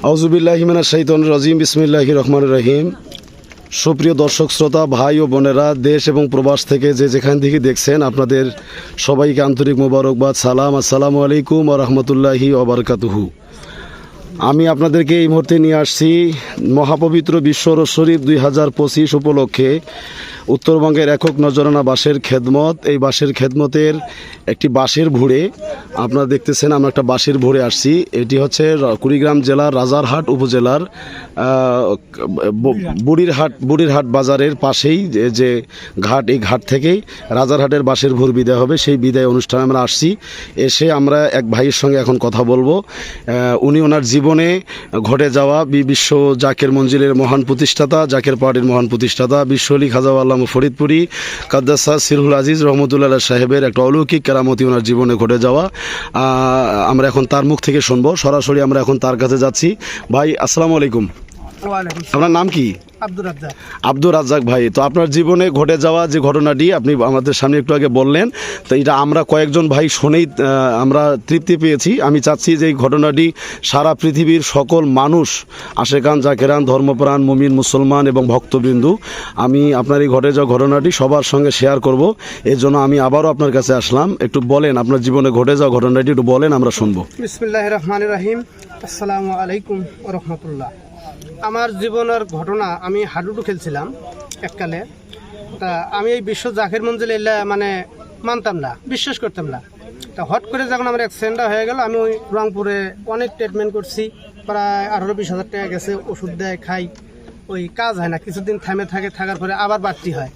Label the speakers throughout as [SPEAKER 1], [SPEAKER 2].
[SPEAKER 1] আউযুবিল্লাহি মিনাশ শাইতানির রাজিম বিসমিল্লাহির রহমানির রহিম। সুপ্রিয় দর্শক শ্রোতা ভাই ও বোনেরা, দেশ এবং প্রবাস থেকে যে যেখান থেকে দেখছেন, আপনাদের সবাইকে আন্তরিক মোবারকবাদ, সালাম। আসসালামু আলাইকুম ওয়া রাহমাতুল্লাহি ওয়া বারাকাতুহু। আমি আপনাদেরকে এই মুহূর্তে নিয়ে আসছি মহাপবিত্র বিশ্ব রোজ শরীফ 2025 উপলক্ষে উত্তরবঙ্গের একক নজরানা বাঁশের খেদমত। এই বাঁশের খেদমতের একটি বাঁশের ভুঁড়ে আপনারা দেখতেছেন, আমরা একটা বাঁশের ভুঁড়ে আসছি। এটি হচ্ছে কুড়িগ্রাম জেলার রাজারহাট উপজেলার বুড়িরহাট বাজারের পাশেই যে ঘাট, এই ঘাট থেকেই রাজারহাটের বাঁশের ভুঁড় বিদায় হবে। সেই বিদায় অনুষ্ঠানে আমরা আসছি। এসে আমরা এক ভাইয়ের সঙ্গে এখন কথা বলবো। উনি ওনার জীবনে ঘটে যাওয়া বিশ্ব জাকের মঞ্জিলের মহান প্রতিষ্ঠাতা, জাকের পার্টির মহান প্রতিষ্ঠাতা বিশ্ব আলী খাজা আল্লামা ফরিদপুরি কাদ্দাসা সিরহুল আজিজ রহমতুল্লাহ সাহেবের একটা অলৌকিক কেরামতি ওনার জীবনে ঘটে যাওয়া। আমরা এখন তার মুখ থেকে শুনবো। সরাসরি আমরা এখন তার কাছে যাচ্ছি। ভাই আসসালামু আলাইকুম। আপনার নাম কি? আব্দুর রাজ্জাক ভাই। তো আপনার জীবনে ঘটে যাওয়া যে ঘটনাটি আপনি আমাদের সামনে একটু আগে বললেন, তো এটা আমরা কয়েকজন ভাই শুনেই আমরা তৃপ্তি পেয়েছি। আমি চাচ্ছি যে এই ঘটনাটি সারা পৃথিবীর সকল মানুষ, আশেকান জাকেরান, ধর্মপ্রাণ মুমিন মুসলমান এবং ভক্তবৃন্দু, আমি আপনার এই ঘটে যাওয়া ঘটনাটি সবার সঙ্গে শেয়ার করব। এর জন্য আমি আবারও আপনার কাছে আসলাম। একটু বলেন, আপনার জীবনে ঘটে যাওয়া ঘটনাটি একটু বলেন, আমরা শুনবো।
[SPEAKER 2] বিসমিল্লাহির রহমানির রহিম। আসসালামু আলাইকুম ওয়া রাহমাতুল্লাহ। আমার জীবনের ঘটনা, আমি হাডুডু খেলছিলাম এককালে। তা আমি এই বিশ্ব জাকের মঞ্জিল এলে মানতাম না, বিশ্বাস করতাম না। তা হট করে যখন আমার অ্যাক্সিডেন্টটা হয়ে গেল, আমি ওই রংপুরে অনেক ট্রিটমেন্ট করছি, প্রায় 18-20 হাজার টাকা গেছে। ওষুধ দেয়, খাই, ওই কাজ হয় না, কিছুদিন থাকার পরে আবার বাড়তি হয়।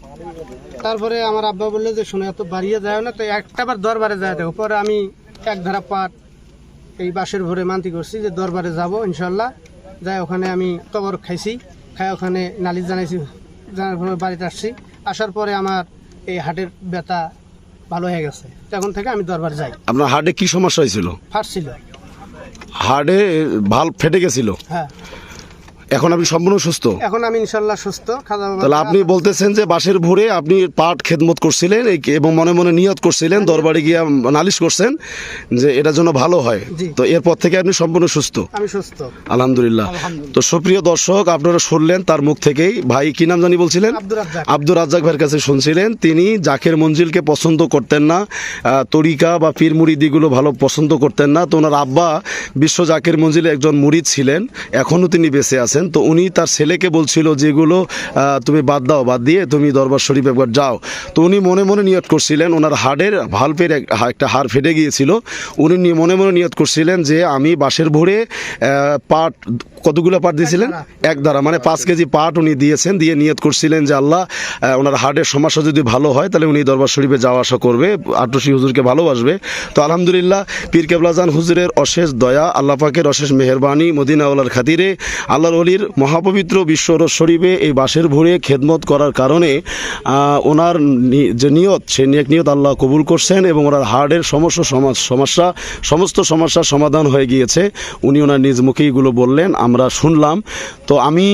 [SPEAKER 2] তারপরে আমার আব্বা বললো যে শোনো, এত বাড়িয়ে যায় না, তো একটাবার দরবারে যায় দেখো। পরে আমি এক ধারা পাট এই বাঁশের ভরে মানতি করছি যে দরবারে যাব ইনশাল্লাহ। যাই ওখানে আমি কবর খাইছি, খাই ওখানে নালিশ জানাইছি, জানার পরে বাড়িতে আসছি। আসার পরে আমার এই হার্টের ব্যথা ভালো হয়ে গেছে। তখন থেকে আমি দরবার যাই।
[SPEAKER 1] আপনার হার্টে কি সমস্যা হয়েছিল?
[SPEAKER 2] ফাটছিল,
[SPEAKER 1] হার্টে ভালভ ফেটে গেছিল।
[SPEAKER 2] হ্যাঁ।
[SPEAKER 1] এখন আপনি সম্পূর্ণ সুস্থ?
[SPEAKER 2] এখন আমি ইনশাল্লাহ সুস্থ।
[SPEAKER 1] তাহলে আপনি বলতেছেন যে বাঁশের ভুঁড়ে আপনি পাট খেদমত করছিলেন এবং মনে মনে নিয়ত করছিলেন, দরবারে গিয়ে নালিশ করছেন যে এটার জন্য ভালো হয়। তো এরপর থেকে আপনি সম্পূর্ণ সুস্থ?
[SPEAKER 2] আমি সুস্থ
[SPEAKER 1] আলহামদুলিল্লাহ। তো সুপ্রিয় দর্শক, আপনারা শুনলেন তার মুখ থেকেই। ভাই কি নাম জানি বলছিলেন? আব্দুর রাজ্জাক ভাইয়ের কাছে শুনছিলেন। তিনি জাকের মঞ্জিলকে পছন্দ করতেন না, তরিকা বা পীর মুরিদিগুলো ভালো পছন্দ করতেন না। তো ওনার আব্বা বিশ্ব জাকের মঞ্জিলে একজন মুরিদ ছিলেন, এখনও তিনি বেঁচে আছেন। তো উনি তার ছেলেকে বলছিল যেগুলো তুমি বাদ দাও, বাদ দিয়ে তুমি দরবার শরীফ একবার যাও। তো উনি মনে মনে নিয়ত করছিলেন, ওনার হাড়ের ভালভের একটা হাড় ফেটে গিয়েছিল। উনি মনে মনে নিয়ত করছিলেন যে আমি বাঁশের ভুঁড়ে পাট, কতগুলো পাট দিয়েছিলেন? এক দ্বারা, 5 কেজি পাট উনি দিয়েছেন। দিয়ে নিয়ত করছিলেন যে আল্লাহ ওনার হার্টের সমস্যা যদি ভালো হয় তাহলে উনি দরবার শরীফে যাওয়া আসা করবে, আটরশি হুজুরকে ভালোবাসবে। তো আলহামদুলিল্লাহ, পীর কেবলাজান হুজুরের অশেষ দয়া, আল্লাহ পাকের অশেষ মেহেরবানি, মদিনাওয়ালার খাতিরে আল্লাহর ওলির মহাপবিত্র বিশ্ব রোজ শরীফে এই বাঁশের ভুঁড়ে খেদমত করার কারণে ওনার যে নিয়ত, সেই নিয়ত আল্লাহ কবুল করছেন এবং ওনার হার্টের সমস্ত সমস্যার সমাধান হয়ে গিয়েছে। উনি ওনার নিজ মুখেই এগুলো বললেন, আমরা শুনলাম। তো আমি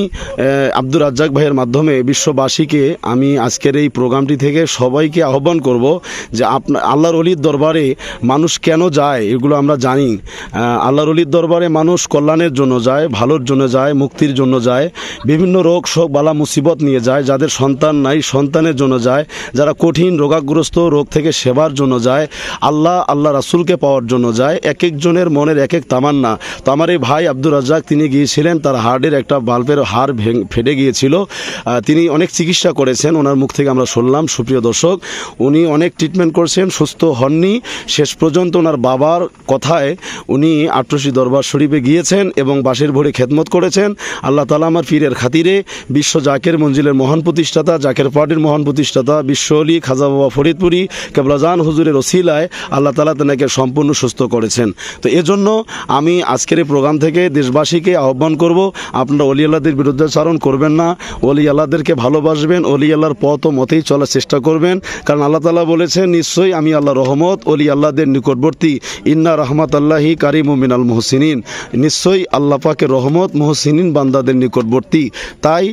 [SPEAKER 1] আব্দুর রাজ্জাক ভাইয়ের মাধ্যমে বিশ্ববাসীকে আমি আজকের এই প্রোগ্রামটি থেকে সবাইকে আহ্বান করব যে আল্লাহর ওলির দরবারে মানুষ কেন যায় এগুলো আমরা জানি। আল্লাহর ওলির দরবারে মানুষ কল্যাণের জন্য যায়, ভালোর জন্য যায়, মুক্তির জন্য যায়, বিভিন্ন রোগ শোক বালা মুসিবত নিয়ে যায়, যাদের সন্তান নাই সন্তানের জন্য যায়, যারা কঠিন রোগাগ্রস্ত রোগ থেকে সেবার জন্য যায়, আল্লাহ রাসূলকে পাওয়ার জন্য যায়। এক একজনের মনের এক এক তামান্না। তো আমার এই ভাই আব্দুর রাজ্জাক, তিনি গিয়েছিলেন, তার হার্টের একটা ভালভের হাড় ফেটে গিয়েছিল। তিনি অনেক চিকিৎসা করেছেন, ওনার মুখ থেকে আমরা শুনলাম। সুপ্রিয় দর্শক, উনি অনেক ট্রিটমেন্ট করছেন, সুস্থ হননি। শেষ পর্যন্ত ওনার বাবার কথায় উনি আটরশি দরবার শরীফে গিয়েছেন এবং বাঁশের ভুঁড়ে খেদমত করেছেন। আল্লাহ তাআলা আমার পীরের খাতিরে বিশ্ব জাকের মঞ্জিলের মহান প্রতিষ্ঠাতা, জাকের পার্টির মহান প্রতিষ্ঠাতা বিশ্ব আলী খাজা বাবা ফরিদপুরি কেবলাজান হুজুরের ওসিলায় আল্লাহ তাআলা তাকে সম্পূর্ণ সুস্থ করেছেন। তো এজন্য আমি আজকের এই প্রোগ্রাম থেকে দেশবাসীকে আহ্বান করব, আপনারা অলি আল্লাহদের বিরুদ্ধাচরণ করবেন না, অলি আল্লাহদেরকে ভালোবাসবেন, অলি আল্লাহর পথ ও মতেই চলার চেষ্টা করবেন। কারণ আল্লাহ তাআলা বলেছেন, নিশ্চয়ই আমি আল্লাহ রহমত অলি আল্লাহদের নিকটবর্তী, ইন্না রহমাত আল্লাহি কারিমু মিনাল মুহসিনিন। নিশ্চয়ই আল্লাহ পাকের রহমত মুহসিনিন বান্দাদের নিকটবর্তী। তাই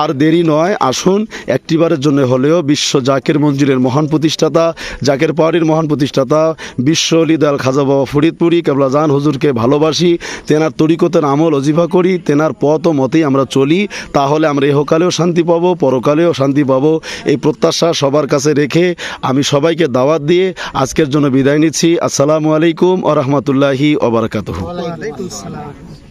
[SPEAKER 1] আর দেরি নয়, আসুন একটিবারের জন্য হলেও বিশ্ব জাকের মঞ্জিলের মহান প্রতিষ্ঠাতা, জাকের পাহাড়ির মহান প্রতিষ্ঠাতা বিশ্ব অলি দয়াল খাজা বাবা ফরিদপুরি কেবলা জান হুজুরকে ভালোবাসি, তেনার তরিকতের আমল অজিফা করি, তেনার পথ ও মতেই আমরা চলি। তাহলে আমরা ইহকালেও শান্তি পাবো, পরকালেও শান্তি পাবো। এই প্রত্যাশা সবার কাছে রেখে আমি সবাইকে দাওয়াত দিয়ে আজকের জন্য বিদায় নিচ্ছি। আসসালামু আলাইকুম ওয়া রাহমাতুল্লাহি ওয়া বারাকাতুহু।
[SPEAKER 2] ওয়ালাইকুম আসসালাম।